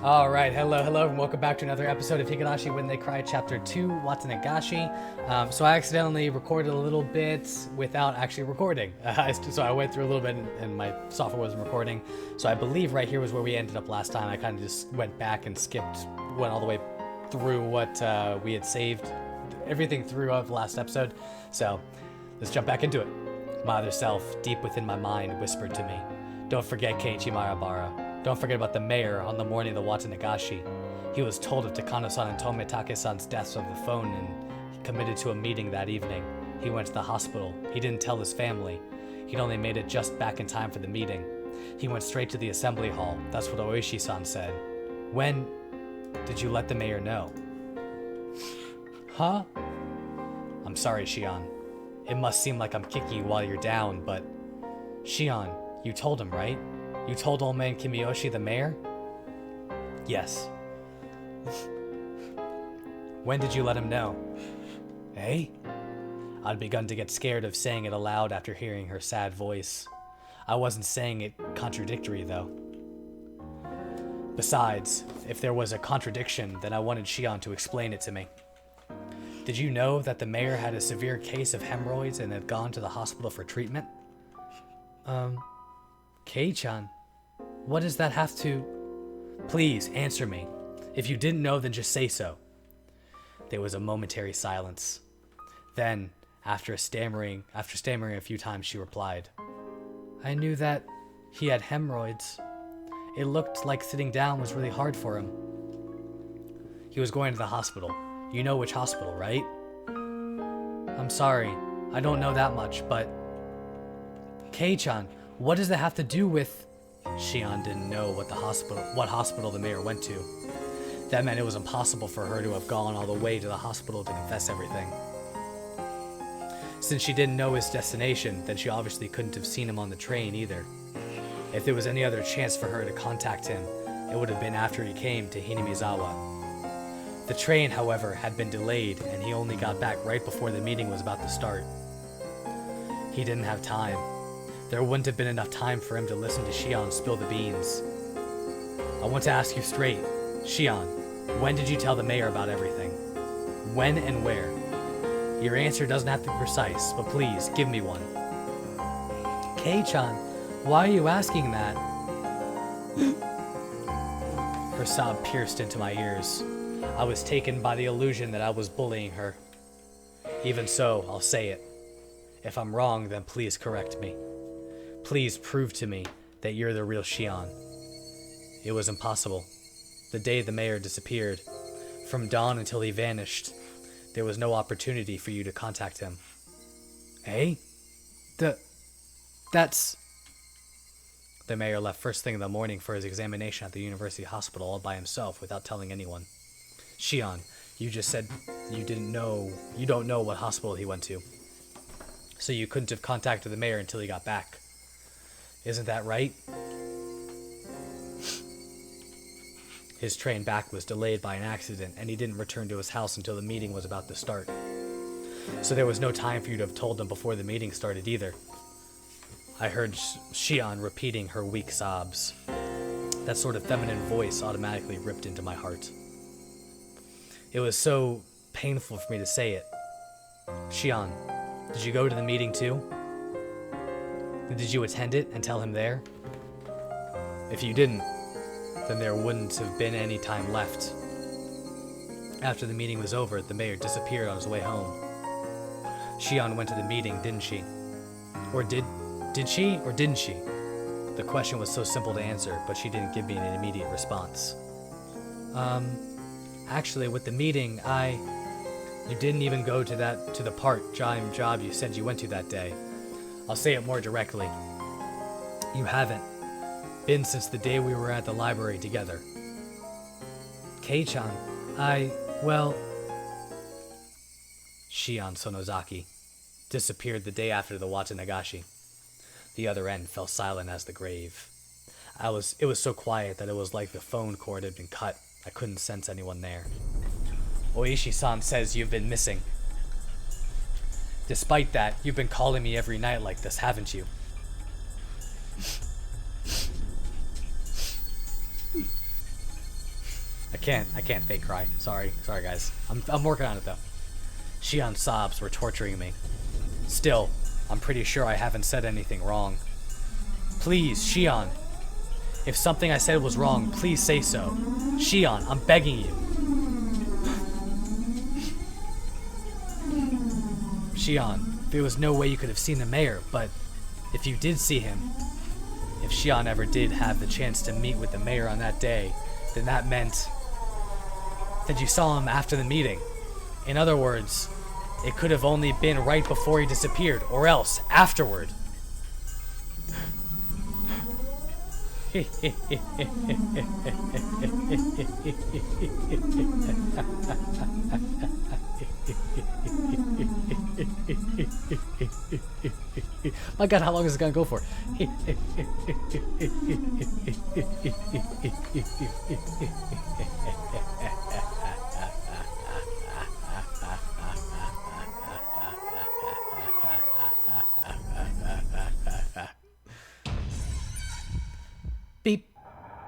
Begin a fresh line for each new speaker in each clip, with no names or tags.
All right, hello, and welcome back to another episode of Higurashi When They Cry, Chapter 2, Watanagashi. So I accidentally recorded a little bit without actually recording. So I went through a little bit and my software wasn't recording. So I believe right here was where we ended up last time. I kind of just went back and went all the way through what we had saved, everything through of the last episode. So let's jump back into it. My other self, deep within my mind, whispered to me, "Don't forget Keiichi Marabara. Don't forget about the mayor on the morning of the Watanagashi. He was told of Takano-san and Tomitake-san's deaths over the phone and he committed to a meeting that evening. He went to the hospital. He didn't tell his family. He'd only made it just back in time for the meeting. He went straight to the assembly hall. That's what Oishi-san said. When did you let the mayor know?" Huh? I'm sorry, Shion. It must seem like I'm kicking you while you're down, but... Shion, you told him, right? You told old man Kimiyoshi the mayor? Yes. When did you let him know? Eh? I'd begun to get scared of saying it aloud after hearing her sad voice. I wasn't saying it contradictory, though. Besides, if there was a contradiction, then I wanted Shion to explain it to me. Did you know that the mayor had a severe case of hemorrhoids and had gone to the hospital for treatment? Kei-chan, what does that have to... Please, answer me. If you didn't know, then just say so. There was a momentary silence. Then, after stammering a few times, she replied, I knew that he had hemorrhoids. It looked like sitting down was really hard for him. He was going to the hospital. You know which hospital, right? I'm sorry, I don't know that much, but... Kei-chan, what does that have to do with... Shion didn't know what hospital the mayor went to. That meant it was impossible for her to have gone all the way to the hospital to confess everything. Since she didn't know his destination, then she obviously couldn't have seen him on the train either. If there was any other chance for her to contact him, it would have been after he came to Hinamizawa. The train, however, had been delayed, and he only got back right before the meeting was about to start. He didn't have time. There wouldn't have been enough time for him to listen to Shion spill the beans. I want to ask you straight. Shion, when did you tell the mayor about everything? When and where? Your answer doesn't have to be precise, but please, give me one. Kei-chan, why are you asking that? Her sob pierced into my ears. I was taken by the illusion that I was bullying her. Even so, I'll say it. If I'm wrong, then please correct me. Please prove to me that you're the real Shion. It was impossible. The day the mayor disappeared, from dawn until he vanished, there was no opportunity for you to contact him. Eh? That's... The mayor left first thing in the morning for his examination at the university hospital all by himself without telling anyone. Shion, you just said you don't know what hospital he went to. So you couldn't have contacted the mayor until he got back. Isn't that right? His train back was delayed by an accident, and he didn't return to his house until the meeting was about to start. So there was no time for you to have told him before the meeting started either. I heard Shion repeating her weak sobs. That sort of feminine voice automatically ripped into my heart. It was so painful for me to say it. Shion, did you go to the meeting too? Did you attend it and tell him there? If you didn't, then there wouldn't have been any time left. After the meeting was over, the mayor disappeared on his way home. Shion went to the meeting, didn't she? Or did she or didn't she? The question was so simple to answer, but she didn't give me an immediate response. Actually, with the meeting, you didn't even go to the part-time job you said you went to that day. I'll say it more directly. You haven't been since the day we were at the library together. Kei-chan, Shion Sonozaki disappeared the day after the Watanagashi. The other end fell silent as the grave. It was so quiet that it was like the phone cord had been cut. I couldn't sense anyone there. Oishi-san says you've been missing. Despite that, you've been calling me every night like this, haven't you? I can't fake cry. Sorry guys. I'm working on it though. Shion's sobs were torturing me. Still, I'm pretty sure I haven't said anything wrong. Please, Shion. If something I said was wrong, please say so. Shion, I'm begging you. Shion, there was no way you could have seen the mayor, but if you did see him, if Shion ever did have the chance to meet with the mayor on that day, then that meant that you saw him after the meeting. In other words, it could have only been right before he disappeared, or else afterward. My god, how long is this gonna go for? Beep,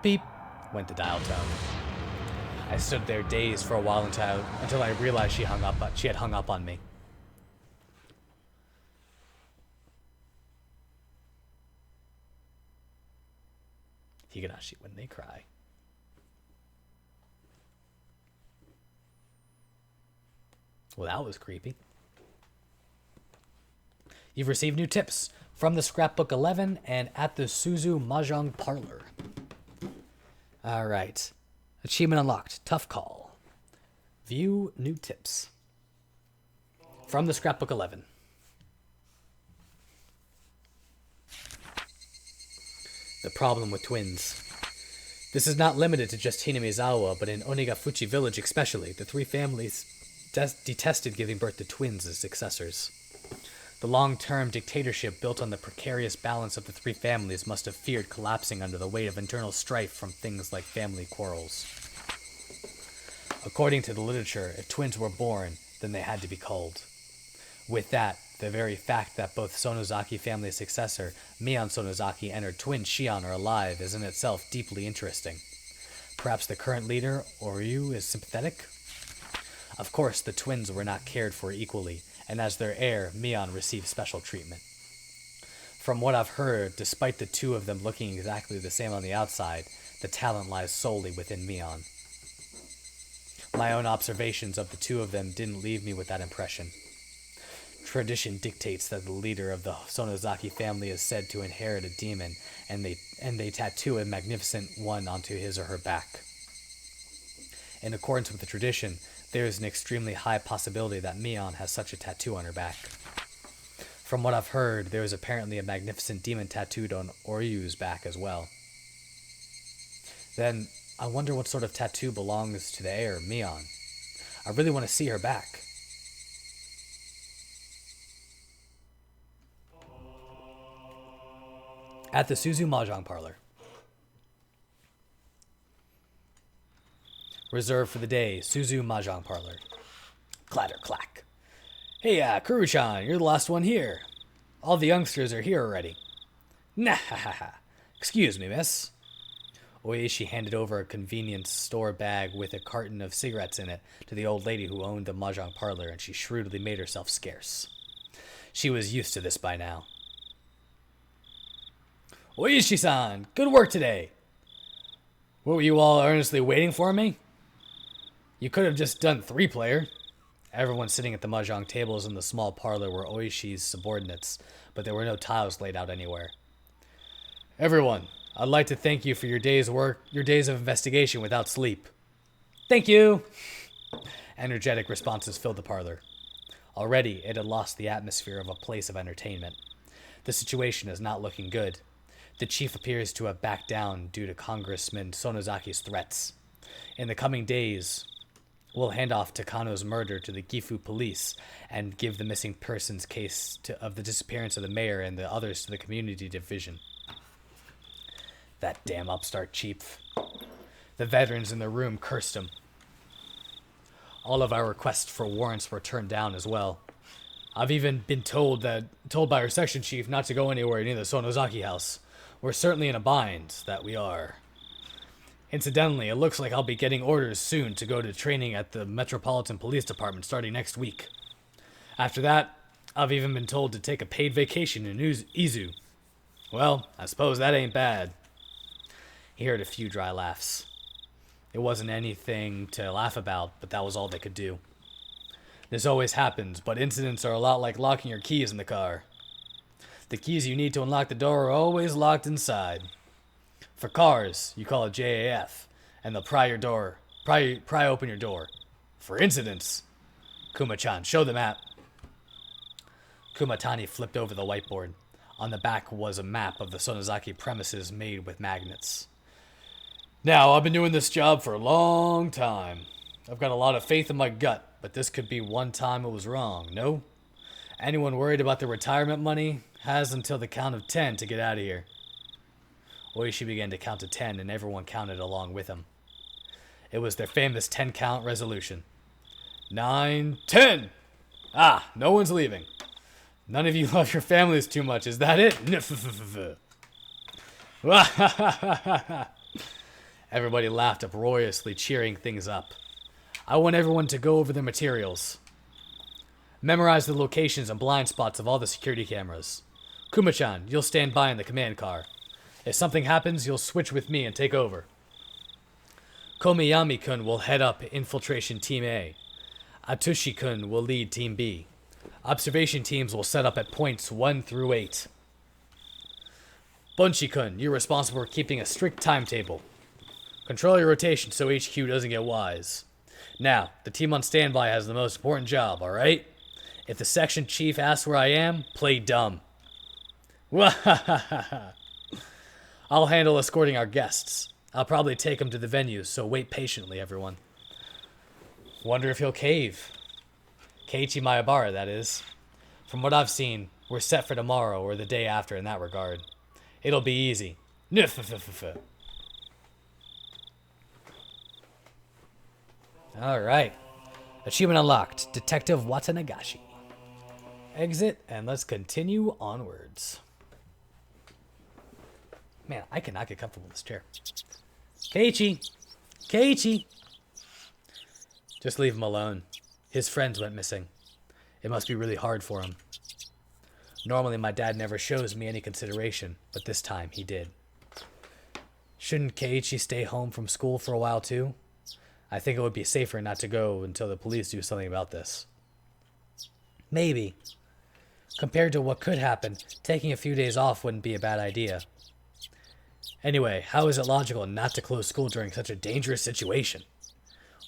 beep, went the dial tone. I stood there dazed for a while until I realized she had hung up on me. Higurashi when they cry. Well, that was creepy. You've received new tips from the Scrapbook 11 and at the Suzu Mahjong Parlor. Alright. Achievement unlocked. Tough call. View new tips. From the Scrapbook 11. The problem with twins. This is not limited to just Hinamizawa, but in Onigafuchi village especially, the three families detested giving birth to twins as successors. The long-term dictatorship built on the precarious balance of the three families must have feared collapsing under the weight of internal strife from things like family quarrels. According to the literature, if twins were born, then they had to be culled. With that, the very fact that both Sonozaki family successor, Mion Sonozaki, and her twin Shion are alive is in itself deeply interesting. Perhaps the current leader, Oryu, is sympathetic? Of course, the twins were not cared for equally, and as their heir, Mion received special treatment. From what I've heard, despite the two of them looking exactly the same on the outside, the talent lies solely within Mion. My own observations of the two of them didn't leave me with that impression. Tradition dictates that the leader of the Sonozaki family is said to inherit a demon, and they tattoo a magnificent one onto his or her back. In accordance with the tradition, there is an extremely high possibility that Mion has such a tattoo on her back. From what I've heard, there is apparently a magnificent demon tattooed on Oryu's back as well. Then, I wonder what sort of tattoo belongs to the heir, Mion. I really want to see her back. At the Suzu Mahjong Parlor. Reserved for the day, Suzu Mahjong Parlor. Clatter clack. Hey, Kuru-chan, you're the last one here. All the youngsters are here already. Nah, ha ha ha. Excuse me, miss. Oishi handed over a convenience store bag with a carton of cigarettes in it to the old lady who owned the Mahjong Parlor, and she shrewdly made herself scarce. She was used to this by now. Oishi-san, good work today. What, were you all earnestly waiting for me? You could have just done 3-player. Everyone sitting at the mahjong tables in the small parlor were Oishi's subordinates, but there were no tiles laid out anywhere. Everyone, I'd like to thank you for your day's work, your days of investigation without sleep. Thank you! Energetic responses filled the parlor. Already, it had lost the atmosphere of a place of entertainment. The situation is not looking good. The chief appears to have backed down due to Congressman Sonozaki's threats. In the coming days, we'll hand off Takano's murder to the Gifu police and give the missing persons case of the disappearance of the mayor and the others to the community division. That damn upstart chief. The veterans in the room cursed him. All of our requests for warrants were turned down as well. I've even been told by our section chief not to go anywhere near the Sonozaki house. We're certainly in a bind, that we are. Incidentally, it looks like I'll be getting orders soon to go to training at the Metropolitan Police Department starting next week. After that, I've even been told to take a paid vacation in Izu. Well, I suppose that ain't bad. He heard a few dry laughs. It wasn't anything to laugh about, but that was all they could do. This always happens, but incidents are a lot like locking your keys in the car. The keys you need to unlock the door are always locked inside. For cars, you call it JAF, and they'll pry open your door. For incidents, Kuma-chan, show the map. Kumatani flipped over the whiteboard. On the back was a map of the Sonozaki premises made with magnets. Now, I've been doing this job for a long time. I've got a lot of faith in my gut, but this could be one time it was wrong, no? Anyone worried about their retirement money has until the count of 10 to get out of here. Oishi began to count to 10, and everyone counted along with him. It was their famous 10-count resolution. 9, 10! Ah, no one's leaving. None of you love your families too much, is that it? Everybody laughed uproariously, cheering things up. I want everyone to go over their materials. Memorize the locations and blind spots of all the security cameras. Kuma-chan, you'll stand by in the command car. If something happens, you'll switch with me and take over. Komiyami-kun will head up Infiltration Team A. Atsushi-kun will lead Team B. Observation teams will set up at points 1 through 8. Bunshi-kun, you're responsible for keeping a strict timetable. Control your rotation so HQ doesn't get wise. Now, the team on standby has the most important job, alright? If the section chief asks where I am, play dumb. I'll handle escorting our guests. I'll probably take them to the venue, so wait patiently, everyone. Wonder if he'll cave. Keiichi Maebara, that is. From what I've seen, we're set for tomorrow or the day after in that regard. It'll be easy. Alright. Achievement unlocked. Detective Watanagashi. Exit, and let's continue onwards. Man, I cannot get comfortable in this chair. Keiichi! Keiichi! Just leave him alone. His friends went missing. It must be really hard for him. Normally, my dad never shows me any consideration, but this time he did. Shouldn't Keiichi stay home from school for a while too? I think it would be safer not to go until the police do something about this. Maybe. Compared to what could happen, taking a few days off wouldn't be a bad idea. Anyway, how is it logical not to close school during such a dangerous situation?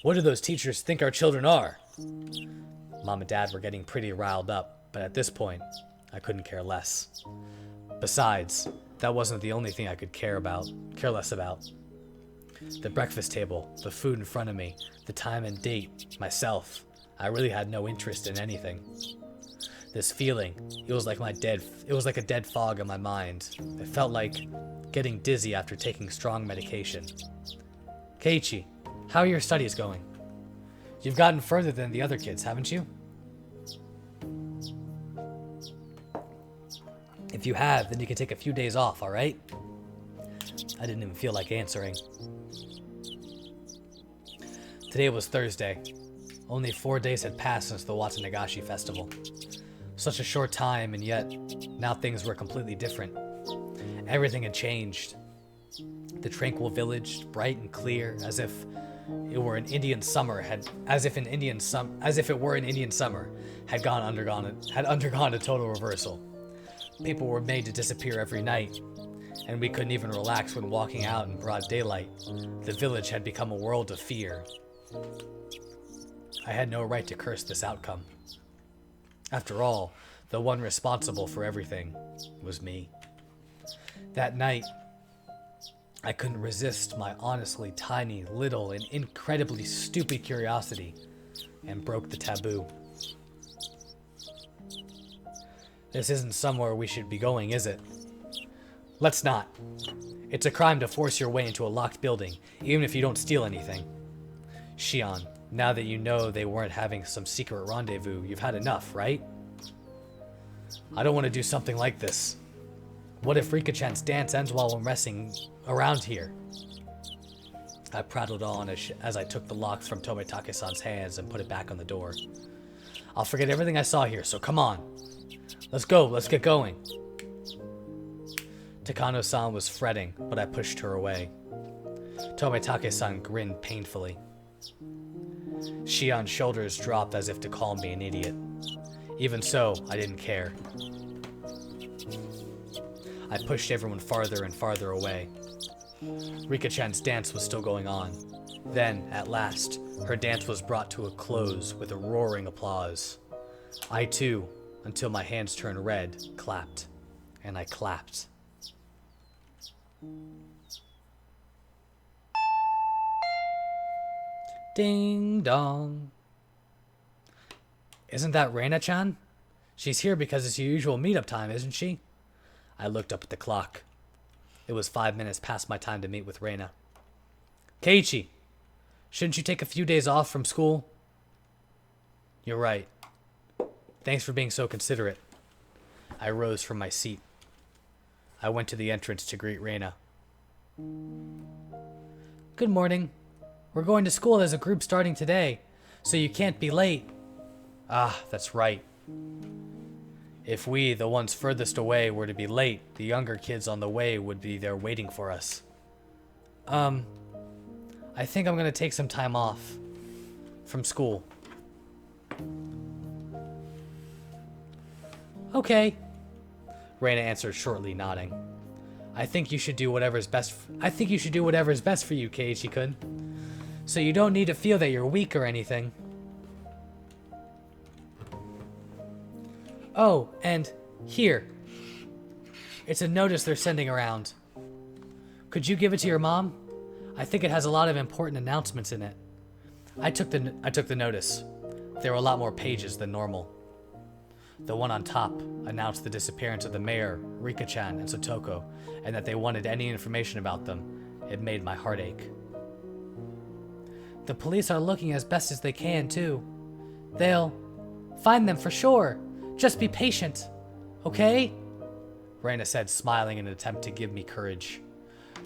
What do those teachers think our children are? Mom and Dad were getting pretty riled up, but at this point, I couldn't care less. Besides, that wasn't the only thing I could care less about. The breakfast table, the food in front of me, the time and date, myself. I really had no interest in anything. This feeling, it was like a dead fog in my mind. It felt like getting dizzy after taking strong medication. Keiichi, how are your studies going? You've gotten further than the other kids, haven't you? If you have, then you can take a few days off, alright? I didn't even feel like answering. Today was Thursday. Only 4 days had passed since the Watanagashi festival. Such a short time, and yet, now things were completely different. Everything had changed. The tranquil village, bright and clear, as if it were an Indian summer, had undergone a total reversal. People were made to disappear every night, and we couldn't even relax when walking out in broad daylight. The village had become a world of fear. I had no right to curse this outcome. After all, the one responsible for everything was me. That night, I couldn't resist my honestly tiny, little, and incredibly stupid curiosity, and broke the taboo. This isn't somewhere we should be going, is it? Let's not. It's a crime to force your way into a locked building, even if you don't steal anything. Shion, now that you know they weren't having some secret rendezvous, you've had enough, right? I don't want to do something like this. What if Rika-chan's dance ends while I'm resting around here? I prattled on as I took the locks from Tomitake-san's hands and put it back on the door. I'll forget everything I saw here, so come on. Let's go, let's get going. Takano-san was fretting, but I pushed her away. Tomitake-san grinned painfully. Shion's shoulders dropped as if to call me an idiot. Even so, I didn't care. I pushed everyone farther and farther away. Rika-chan's dance was still going on. Then, at last, her dance was brought to a close with a roaring applause. I too, until my hands turned red, clapped. And I clapped. Ding dong. Isn't that Reina-chan? She's here because it's your usual meetup time, isn't she? I looked up at the clock. It was 5 minutes past my time to meet with Reina. Keiichi, shouldn't you take a few days off from school? You're right. Thanks for being so considerate. I rose from my seat. I went to the entrance to greet Reina. Good morning. We're going to school as a group starting today, so you can't be late. Ah, that's right. If we, the ones furthest away, were to be late, the younger kids on the way would be there waiting for us. I think I'm gonna take some time off from school. Okay. Reina answered shortly, nodding. I think you should do whatever's best for you, Keiichi-kun. So you don't need to feel that you're weak or anything. Oh, and here. It's a notice they're sending around. Could you give it to your mom? I think it has a lot of important announcements in it. I took the notice. There were a lot more pages than normal. The one on top announced the disappearance of the mayor, Rika-chan, and Sotoko, and that they wanted any information about them. It made my heart ache. The police are looking as best as they can, too. They'll find them for sure. Just be patient, okay? Reina said, smiling in an attempt to give me courage.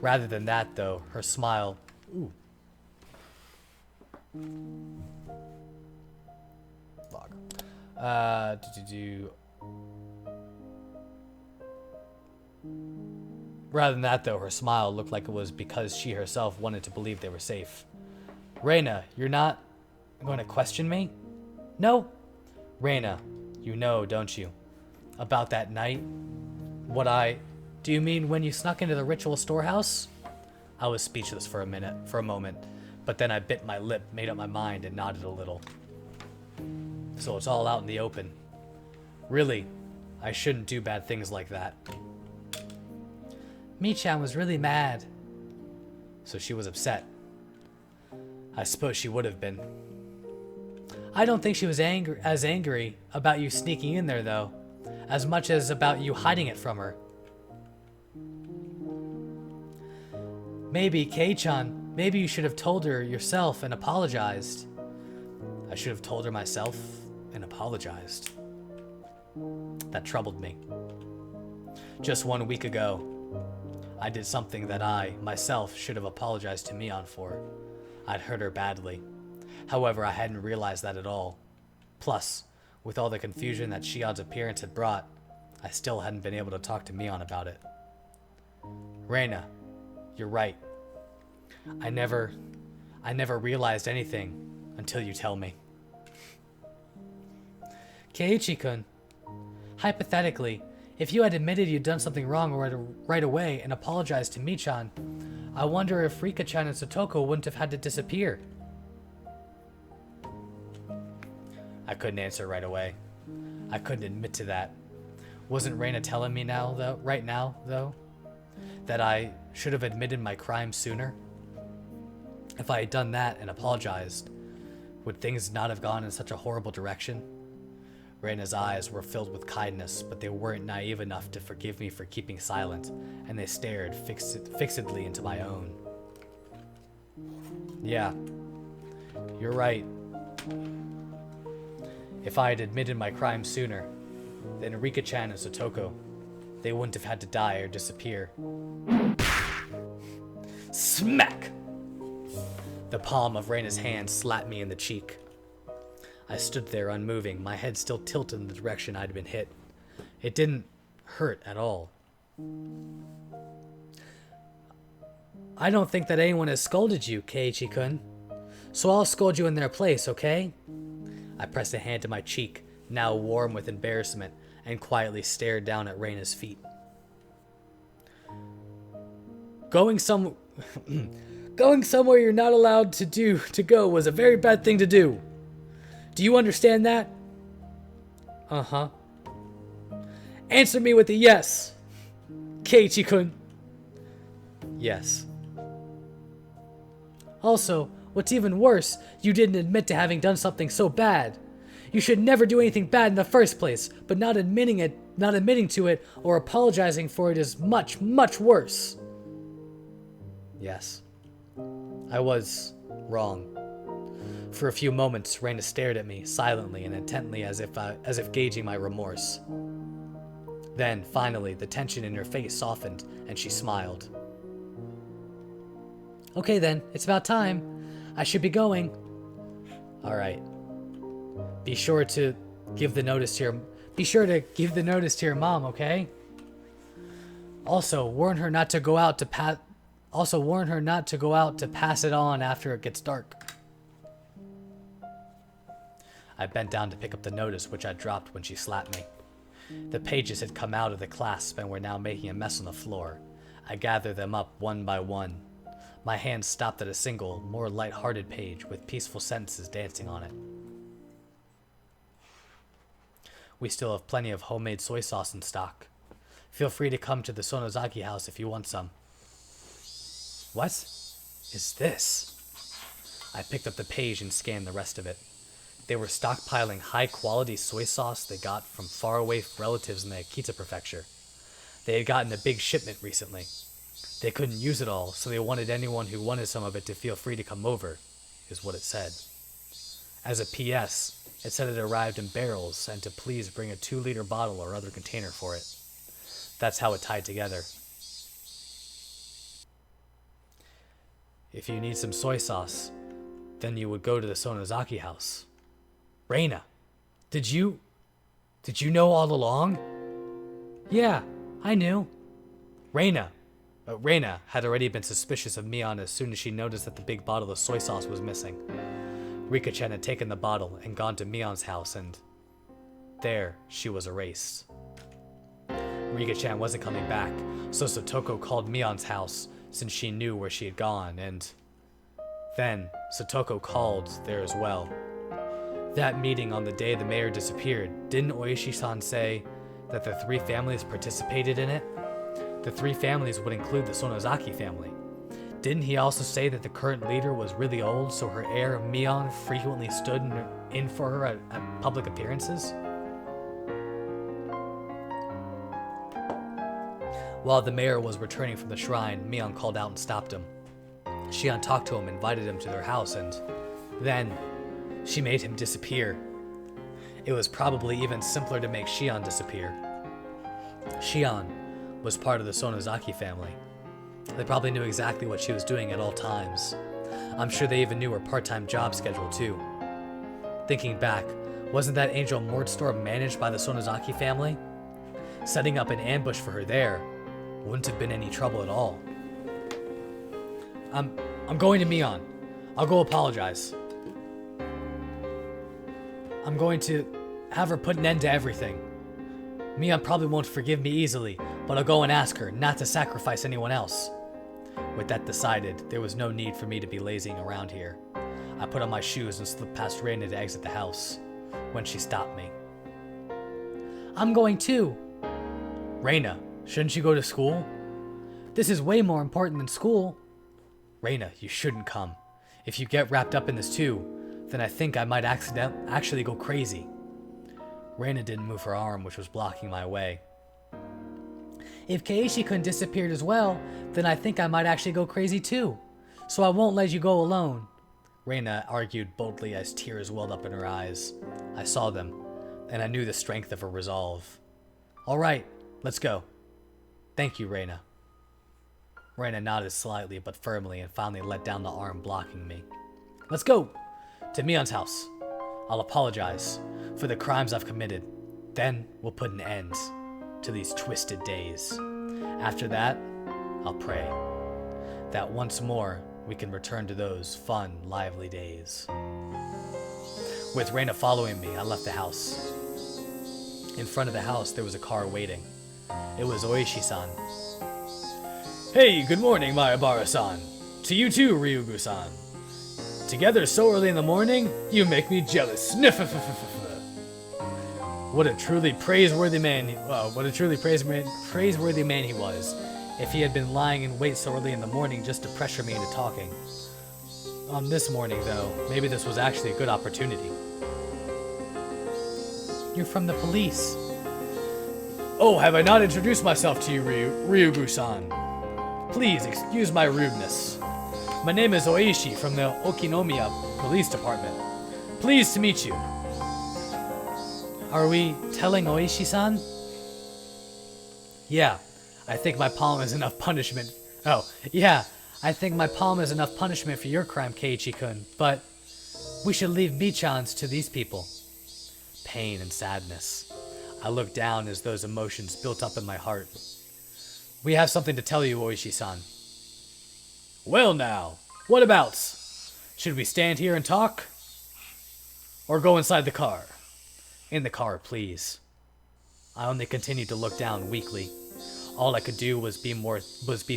Rather than that, though, her smile... Ooh. Log. Rather than that, though, her smile looked like it was because she herself wanted to believe they were safe. Reina, you're not going to question me? No. Reina, you know, don't you? About that night? Do you mean when you snuck into the ritual storehouse? I was speechless for a moment, but then I bit my lip, made up my mind, and nodded a little. So it's all out in the open. Really, I shouldn't do bad things like that. Mi-chan was really mad. So she was upset. I suppose she would have been. I don't think she was as angry about you sneaking in there, though, as much as about you hiding it from her. Maybe, Kei-chan, maybe you should have told her yourself and apologized. I should have told her myself and apologized. That troubled me. Just 1 week ago, I did something that I, myself, should have apologized to Mion for. I'd hurt her badly. However, I hadn't realized that at all. Plus, with all the confusion that Shion's appearance had brought, I still hadn't been able to talk to Mion about it. Reina, you're right. I never realized anything until you tell me. Keiichi-kun, hypothetically, if you had admitted you'd done something wrong right away and apologized to Mi-chan, I wonder if Rika-chan and Sotoko wouldn't have had to disappear. I couldn't answer right away. I couldn't admit to that. Wasn't Reina telling me right now, though, that I should have admitted my crime sooner? If I had done that and apologized, would things not have gone in such a horrible direction? Reina's eyes were filled with kindness, but they weren't naive enough to forgive me for keeping silent, and they stared fixedly into my own. Yeah, you're right. If I had admitted my crime sooner, then Rika-chan and Sotoko, they wouldn't have had to die or disappear. Smack! The palm of Reina's hand slapped me in the cheek. I stood there unmoving, my head still tilted in the direction I'd been hit. It didn't hurt at all. I don't think that anyone has scolded you, Keiichi-kun. So I'll scold you in their place, okay? I pressed a hand to my cheek, now warm with embarrassment, and quietly stared down at Reina's feet. Going somewhere you're not allowed to go was a very bad thing to do. Do you understand that? Uh-huh. Answer me with a yes, Keiichi-kun. Yes. Also, what's even worse, you didn't admit to having done something so bad. You should never do anything bad in the first place, but not admitting to it or apologizing for it is much, much worse. Yes. I was wrong. For a few moments, Reina stared at me, silently and intently as if gauging my remorse. Then, finally, the tension in her face softened, and she smiled. Okay then, it's about time. I should be going. Alright. Be sure to give the notice to your mom, okay? Also, warn her not to go out to pass it on after it gets dark. I bent down to pick up the notice, which I dropped when she slapped me. The pages had come out of the clasp and were now making a mess on the floor. I gathered them up one by one. My hand stopped at a single, more light-hearted page with peaceful sentences dancing on it. We still have plenty of homemade soy sauce in stock. Feel free to come to the Sonozaki house if you want some. What is this? I picked up the page and scanned the rest of it. They were stockpiling high-quality soy sauce they got from faraway relatives in the Akita prefecture. They had gotten a big shipment recently. They couldn't use it all, so they wanted anyone who wanted some of it to feel free to come over, is what it said. As a P.S., it said it arrived in barrels and to please bring a 2-liter bottle or other container for it. That's how it tied together. If you need some soy sauce, then you would go to the Sonozaki house. Reina, did you know all along? Yeah, I knew. Reina had already been suspicious of Mion as soon as she noticed that the big bottle of soy sauce was missing. Rika-chan had taken the bottle and gone to Mion's house, and there she was erased. Rika-chan wasn't coming back, so Satoko called Mion's house since she knew where she had gone, and then Satoko called there as well. That meeting on the day the mayor disappeared, didn't Oishi-san say that the 3 families participated in it? The 3 families would include the Sonozaki family. Didn't he also say that the current leader was really old, so her heir, Mion, frequently stood in for her at public appearances? While the mayor was returning from the shrine, Mion called out and stopped him. Shion talked to him, invited him to their house, and then she made him disappear. It was probably even simpler to make Shion disappear. Shion was part of the Sonozaki family. They probably knew exactly what she was doing at all times. I'm sure they even knew her part-time job schedule too. Thinking back, wasn't that Angel Mort store managed by the Sonozaki family? Setting up an ambush for her there wouldn't have been any trouble at all. I'm going to Mion. I'll go apologize. I'm going to have her put an end to everything. Mion probably won't forgive me easily, but I'll go and ask her not to sacrifice anyone else. With that decided, there was no need for me to be lazying around here. I put on my shoes and slipped past Reina to exit the house, when she stopped me. I'm going too. Reina, shouldn't you go to school? This is way more important than school. Reina, you shouldn't come. If you get wrapped up in this too, then I think I might actually go crazy. Reina didn't move her arm, which was blocking my way. If Keiichi-kun disappeared as well, then I think I might actually go crazy too. So I won't let you go alone. Reina argued boldly as tears welled up in her eyes. I saw them, and I knew the strength of her resolve. All right, let's go. Thank you, Reina. Reina nodded slightly but firmly and finally let down the arm blocking me. Let's go to Mion's house. I'll apologize for the crimes I've committed. Then we'll put an end to these twisted days. After that, I'll pray that once more we can return to those fun, lively days. With Reina following me, I left the house. In front of the house, there was a car waiting. It was Oishi-san. Hey, good morning, Mayabara-san. To you too, Ryugu-san. Together so early in the morning, you make me jealous. What a truly praiseworthy man he was. If he had been lying in wait so early in the morning just to pressure me into talking. On this morning, though, maybe this was actually a good opportunity. You're from the police. Oh, have I not introduced myself to you, Ryugu-san? Please excuse my rudeness. My name is Oishi from the Okinomiya Police Department. Pleased to meet you. Are we telling Oishi-san? Yeah, I think my palm is enough punishment. Oh, yeah, I think my palm is enough punishment for your crime, Keiichi-kun, but we should leave Michan's to these people. Pain and sadness. I looked down as those emotions built up in my heart. We have something to tell you, Oishi-san. Well now, what abouts? Should we stand here and talk? Or go inside the car? In the car, please. I only continued to look down weakly. All I could do was be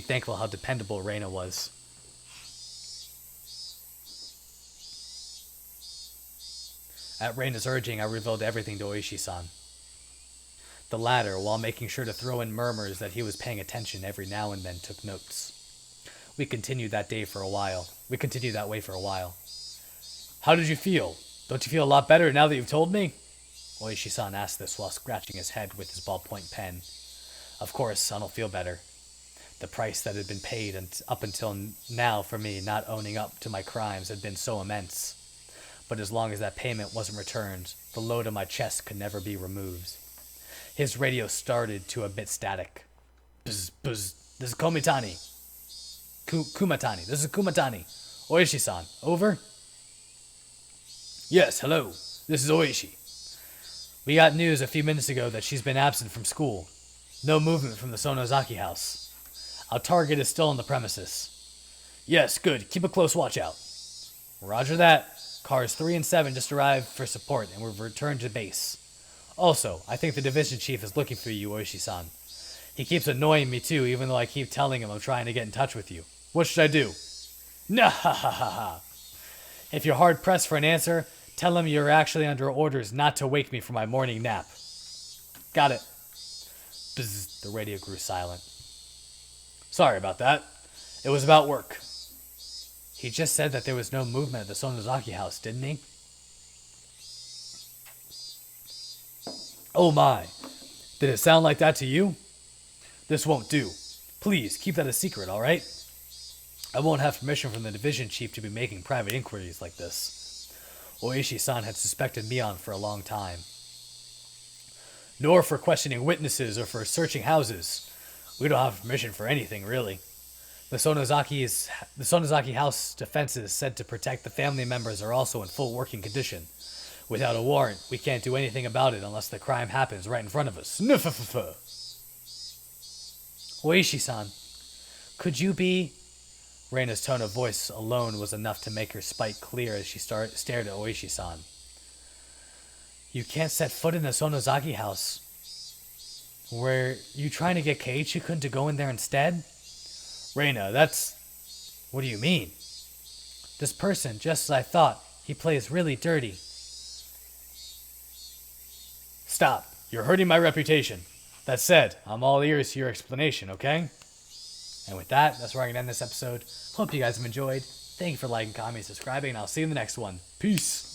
thankful how dependable Reina was. At Reina's urging, I revealed everything to Oishi-san. The latter, while making sure to throw in murmurs that he was paying attention every now and then, took notes. We continued that way for a while. How did you feel? Don't you feel a lot better now that you've told me? Oishi-san asked this while scratching his head with his ballpoint pen. Of course, I don't feel better. The price that had been paid up until now for me not owning up to my crimes had been so immense. But as long as that payment wasn't returned, the load on my chest could never be removed. His radio started to a bit static. Buzz, buzz. This is Kumatani. This is Kumatani. Oishi-san, over? Yes, hello. This is Oishi. We got news a few minutes ago that she's been absent from school. No movement from the Sonozaki house. Our target is still on the premises. Yes, good. Keep a close watch out. Roger that. Cars 3 and 7 just arrived for support and we've returned to base. Also, I think the division chief is looking for you, Oishi-san. He keeps annoying me too, even though I keep telling him I'm trying to get in touch with you. What should I do? Nah ha ha ha ha. If you're hard pressed for an answer, tell him you're actually under orders not to wake me from my morning nap. Got it. Bzz, the radio grew silent. Sorry about that. It was about work. He just said that there was no movement at the Sonozaki house, didn't he? Oh my. Did it sound like that to you? This won't do. Please, keep that a secret, alright? I won't have permission from the division chief to be making private inquiries like this. Oishi-san had suspected Mion for a long time. Nor for questioning witnesses or for searching houses. We don't have permission for anything, really. The Sonozaki house defenses said to protect the family members are also in full working condition. Without a warrant, we can't do anything about it unless the crime happens right in front of us. Oishi-san, could you be... Reina's tone of voice alone was enough to make her spite clear as she stared at Oishi-san. You can't set foot in the Sonozaki house. Were you trying to get Keiichi-kun to go in there instead? Reina, that's... What do you mean? This person, just as I thought, he plays really dirty. Stop. You're hurting my reputation. That said, I'm all ears to your explanation, okay? And with that, that's where I'm going to end this episode. Hope you guys have enjoyed. Thank you for liking, commenting, subscribing, and I'll see you in the next one. Peace.